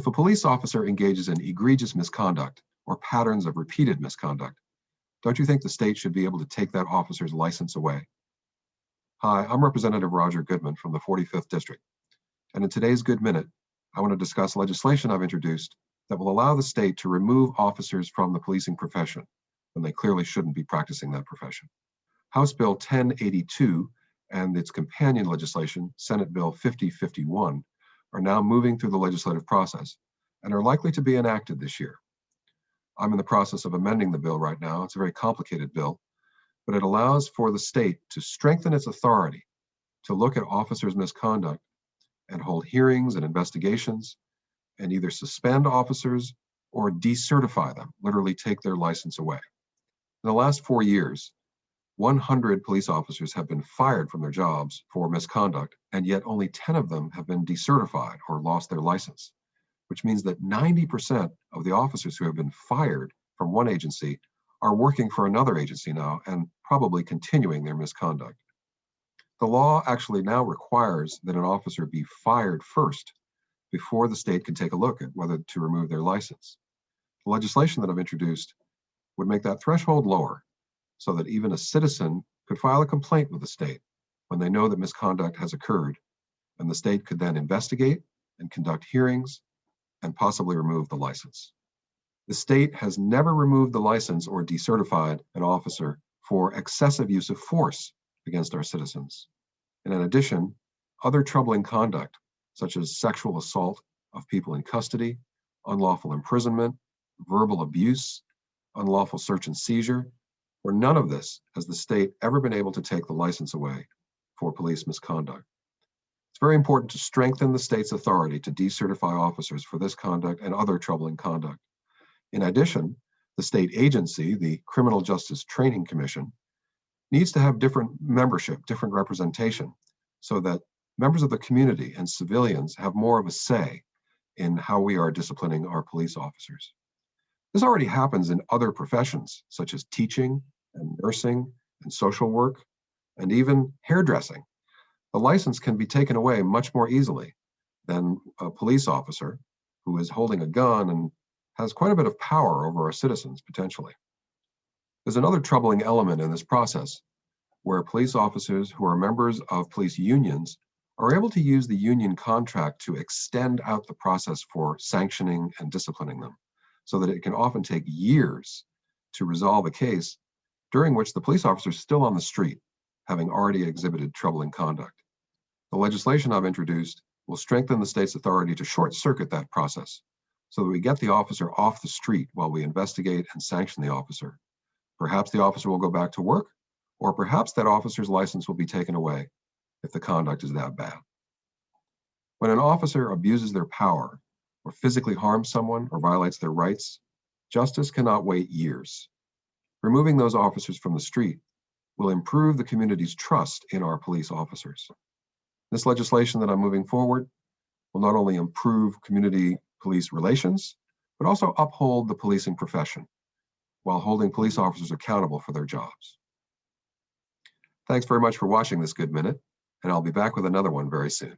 If a police officer engages in egregious misconduct or patterns of repeated misconduct, don't you think the state should be able to take that officer's license away? Hi, I'm Representative Roger Goodman from the 45th District, and in today's Good Minute, I want to discuss legislation I've introduced that will allow the state to remove officers from the policing profession when they clearly shouldn't be practicing that profession. House Bill 1082 and its companion legislation, Senate Bill 5051, are now moving through the legislative process and are likely to be enacted this year. I'm in the process of amending the bill right now. It's a very complicated bill, but it allows for the state to strengthen its authority to look at officers' misconduct and hold hearings and investigations and either suspend officers or decertify them, literally take their license away. In the last 4 years, 100 police officers have been fired from their jobs for misconduct, and yet only 10 of them have been decertified or lost their license, which means that 90% of the officers who have been fired from one agency are working for another agency now and probably continuing their misconduct. The law actually now requires that an officer be fired first before the state can take a look at whether to remove their license. The legislation that I've introduced would make that threshold lower so that even a citizen could file a complaint with the state when they know that misconduct has occurred, and the state could then investigate and conduct hearings and possibly remove the license. The state has never removed the license or decertified an officer for excessive use of force against our citizens. And in addition, other troubling conduct, such as sexual assault of people in custody, unlawful imprisonment, verbal abuse, unlawful search and seizure, where none of this has the state ever been able to take the license away for police misconduct. It's very important to strengthen the state's authority to decertify officers for this conduct and other troubling conduct. In addition, the state agency, the Criminal Justice Training Commission, needs to have different membership, different representation, so that members of the community and civilians have more of a say in how we are disciplining our police officers. This already happens in other professions, such as teaching and nursing and social work, and even hairdressing. The license can be taken away much more easily than a police officer who is holding a gun and has quite a bit of power over our citizens, potentially. There's another troubling element in this process where police officers who are members of police unions are able to use the union contract to extend out the process for sanctioning and disciplining them, so that it can often take years to resolve a case during which the police officer is still on the street, having already exhibited troubling conduct. The legislation I've introduced will strengthen the state's authority to short-circuit that process so that we get the officer off the street while we investigate and sanction the officer. Perhaps the officer will go back to work, or perhaps that officer's license will be taken away if the conduct is that bad. When an officer abuses their power or physically harms someone or violates their rights, justice cannot wait years. Removing those officers from the street will improve the community's trust in our police officers. This legislation that I'm moving forward will not only improve community police relations, but also uphold the policing profession while holding police officers accountable for their jobs. Thanks very much for watching this Good Minute, and I'll be back with another one very soon.